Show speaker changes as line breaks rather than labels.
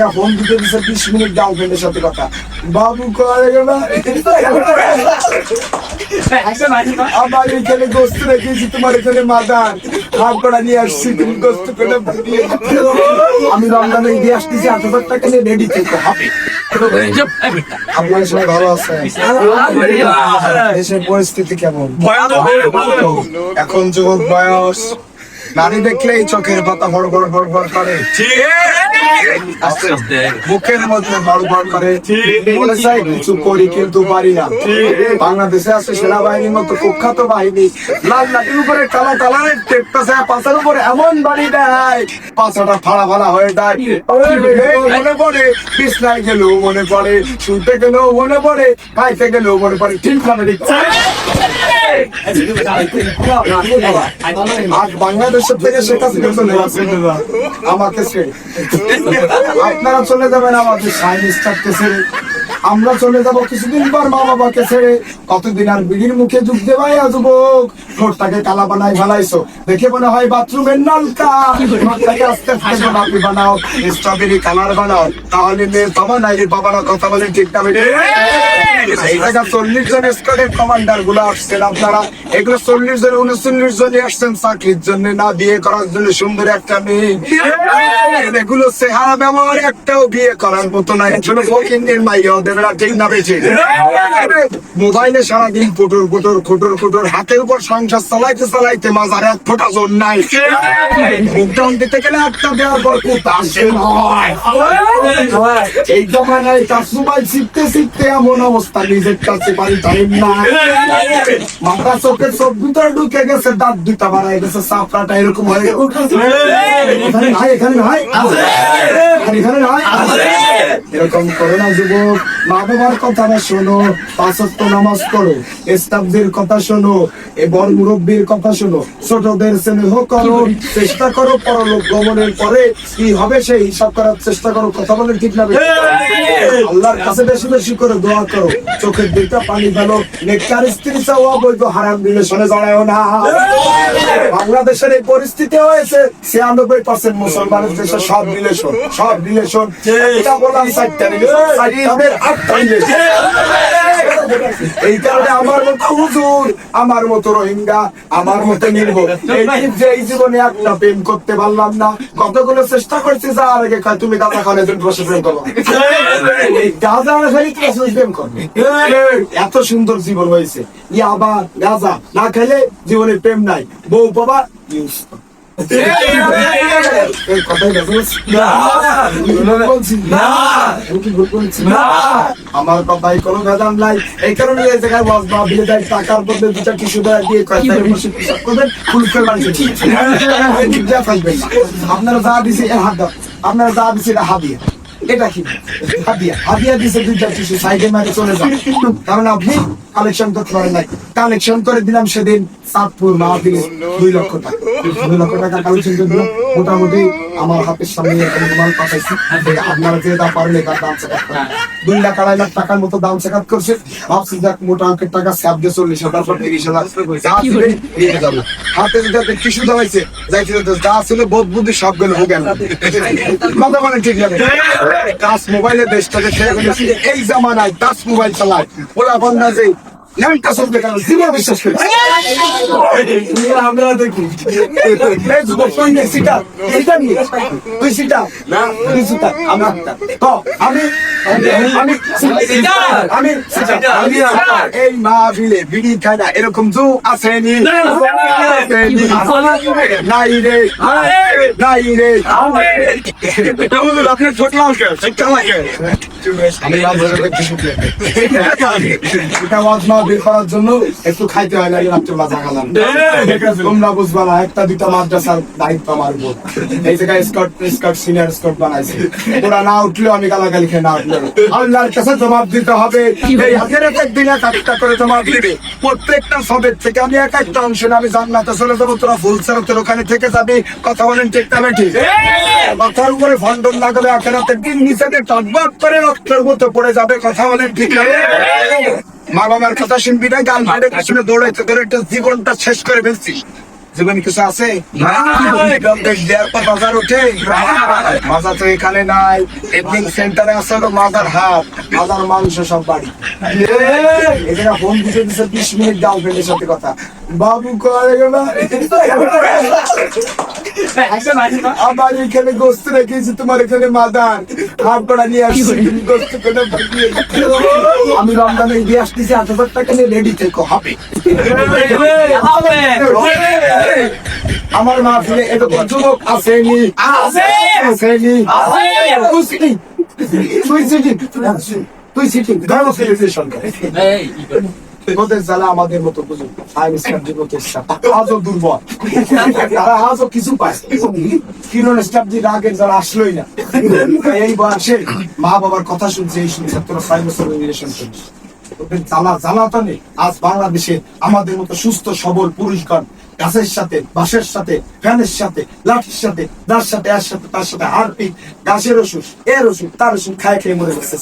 টাকা ফোন দিতে দিচ্ছে 20 মিনিট গার্লফ্রেন্ডের সাথে কথা। বাবু করে গেল আমার এখানে গোস্ত রেখেছি, তোমার এখানে মাদার হাত করা নিয়ে আসছি, তুমি গোস্ত করে আমি রমজানে দিয়ে আসতেছি, 8,000 টাকা নিয়ে রেডি থেকে হবে। আপনার সবাই ভালো আছে? দেশের পরিস্থিতি কেমন? এখন যুবক বয়স, নারী দেখলেই চোখের পাতা হড়বড় হড়বড় করে, মুখের মধ্যে হড়বড় করে, মনে চাই কিছু করি কিন্তু পারি না। বাংলাদেশে আছে সেনাবাহিনীর মতো কুখ্যাত বাহিনী, লাল লাঠির উপরে কালা কালারের টেপটা পাশার উপরে এমন বাড়ি দেয়, পাশাটা ফাড়া ফাড়া হয়ে যায়। মনে পড়ে বিছনায় গেলেও মনে পড়ে, শুতে গেলেও মনে পড়ে, খাইতে গেলেও মনে পড়ে, ঠিক ভাবে আজ বাংলাদেশের থেকে শেখ হাসিনা চলে যাচ্ছে আমাকে ছেড়ে, আপনারা চলে যাবেন আমাদের সাইন্স চাপতে ছেড়ে, আমরা চলে যাব কিছুদিন পর মা বাবাকে ছেড়ে। কতদিন আর বিড়ির মুখে যুগ দেবাই যুবক, ঠোঁটটাকে কালা বানাই ফেলাইছো, দেখে মনে হয় বাথরুমের নলকা। ঠোঁটটাকে আস্তে আস্তে গোলাপি বানাও, স্ট্রবেরি কালার বানাও, তাহলে মেয়ে বাবা নাই বাবারা কথা বলে ঠিক না বেটে। এই জায়গা 40 জন স্কোয়াডের কমান্ডার গুলো আসছেন আপনারা, এগুলো 40 জন 39 জনই আসছেন চাকরির জন্য, না বিয়ে করার জন্য সুন্দর একটা মেয়ে। এগুলো চেহারা ব্যবহার একটাও বিয়ে করার মতো নাই, আসলে ফকিন্নির মাইয়া ওদের ঠিক না বেঁচে। মোবাইলে সারাদিন ফুটুর ফুটুর খুটুর খুটুর, হাতের উপর সংসার চালাইতে চালাইতে মাজার এক ফোঁটা জোর নাই। মুখটাউন দিতে গেলে একটা দেওয়ার পর আসে নয়। এই জমানায় তার মোবাইল শিখতে শিখতে এমন অবস্থা, নিজের কাছে বাড়ি টাইম না, মাথা চোখের চোখ ভিতরে ঢুকে গেছে, দাঁত দুটা বাড়াই গেছে, চাপড়াটা এরকম হয়ে গেছে, এখানে নাই এখানে নাই এখানে নাই। এরকম করো না যুবক, মা বাবার কথা না শোনো, 5 ওয়াক্ত নামাজ পড়ো, স্টাফদের কথা শোনো, বড় মুরব্বীর কথা শোনো, ছোটদের স্নেহ করো, চেষ্টা করো পরলোক গমনের পরে কি হবে সেই হিসাব করার চেষ্টা করো। কথা বলেন ঠিক না? আল্লাহর কাছে বেশি বেশি করে দোয়া করো, চোখের দুইটা পানি ফেলো, নেককার স্ত্রী চাও, অবৈধ হারাম রিলেশনে জড়ায়ও না। বাংলাদেশের এই পরিস্থিতি হয়েছে, 96% মুসলমানের দেশে সব রিলেশন এটা বললাম 4টা রিলেশন, 8টা রিলেশন। এই কারণে আমার মতো হুজুর, আমার মতো রোহিঙ্গা, আমার মতো নির্ভর এই জীবনে একটা প্রেম করতে পারলাম না। কতগুলো চেষ্টা করছি, যার আগে তুমি গাঁজা খাওয়ার জন্য বসে প্রেম করো, গাঁজা প্রেম করবে। এত সুন্দর জীবন হয়েছে, ইয়াবা গাঁজা না খেলে জীবনে প্রেম নাই, বউ বাবা আমার কথাই কোনো ভেজাল নাই। এই কারণে এই জায়গায় বিলে যায়, টাকার বদলে 2টা টিস্যু দিয়ে আপনারা যা দিছে হাত দাও, আপনারা যা দিছে এটা হাদিয়া। এটা কি হাদিয়া দিছে 2টা টিস্যু, সাইডে মারে চলে যান, কারণ আপনি কালেকশন করতে পারেন নাই। কালেকশন করে দিলাম সেদিন চাঁদপুর মাহফিলে 2 লক্ষ টাকা, 2 লক্ষ টাকা কালেকশন করে দিলাম। মোটামুটি আমার হাতের সামনে এরকম মাল পাঠাইছি, আপনারা যে দা পারেন এটার দাম চেকাত করেন। 2 লাখ 2.5 লাখ টাকার মতো দাম চেকাত করছে। ভাবছি যাক মোটা অঙ্কের টাকা স্যাপ দিয়ে 40,000 30,000 নিয়ে যাবো। হাতে যেটা কিছু দাঁড়াইছে যাইতে যা ছিল বোধ বুদ্ধি সব গেল হয়ে গেল। কথা মানে ঠিক লাগে, টাচ মোবাইলের দেশটাকে খেয়ে ফেলেছি। এই জামানায় টাচ মোবাইল চালায় ওরা বন্ধা যে বিশ্বাস করি আমরা দেখি এই মাহফিলে বিড়ি খায় না এরকম যুগ আসেনি, নাই রে নাই রে। আপনার ছোট বের করার জন্য একটু খাইতে হয় না, রাত্রেবেলা জাগালাম। তোমরা বুঝবা না, 1টা 2টা মাদ্রাসার দায়িত্ব আমার উপর। এই জায়গায় স্কট সিনিয়র স্কট বানাইছে, ওরা না উঠলেও আমি গালাগালি খেয়ে না উঠলে আল্লাহর কাছে জবাব দিতে হবে। এই হাতের এক দিন 1-1টা করে জবাব দিবে, প্রত্যেকটা সবের থেকে আমি 1-1টা অংশ আমি জান্নাতে চলে যাবো, তোরা ফুল সারতের ওখানে থেকে যাবি। কথা বলেন ঠিক না ঠিক? মাথার উপরে ফন্ডন লাগাবে, আখেরাতের দিন নিচে টকবক করে রক্তের মতো পড়ে যাবে। কথা বলেন ঠিক না? মা বাবার কথা শুনবি না, গান ভাড়ে শুনে দৌড়াইতে দৌড়াইতে জীবনটা শেষ করে ফেলছি। জীবনে কিছু আছে দেড় পর বাজার ওঠে মাজা তো এখানে নাই এভিনিং সেন্টারে আছে হলো মাজার হাট মাজার মাংস সব বাড়ি এখানে ফোন দিতে দিচ্ছে 20 মিনিট গার্লফ্রেন্ডের সাথে কথা বাবু করে গেল আমার এখানে গোস্ত রেখেছি তোমার এখানে মাদার হাত করা নিয়ে আসছি তুমি গোস্ত করে পাঠিয়ে আমি রমজানে দিয়ে আসতেছি 8,000 টাকা নিয়ে রেডি থেকো হবে আমার মাহফিলে এরকম যুবক আসেনি আসেনি তুই সিটি ধর্ম সেলিব্রেশন করে তোদের জ্বালা আমাদের মতো বুঝুন আজও দুর্বল তারা আজও কিছু পায় কিরণ স্টাফজি রাগের যারা আসলোই না এই বয়সে মা বাবার কথা শুনছে এই শুনছে তোরা 5 বছর রিলেশন করিস তোদের জ্বালাটা নেই আজ বাংলাদেশে আমাদের মতো সুস্থ সবল পুরুষগণ গাছের সাথে বাঁশের সাথে ফ্যানের সাথে লাঠির সাথে তার সাথে এর সাথে তার সাথে হারপিক গাছের ওষুধ এর ওষুধ তার ওষুধ খায় খেয়ে মরে গেছে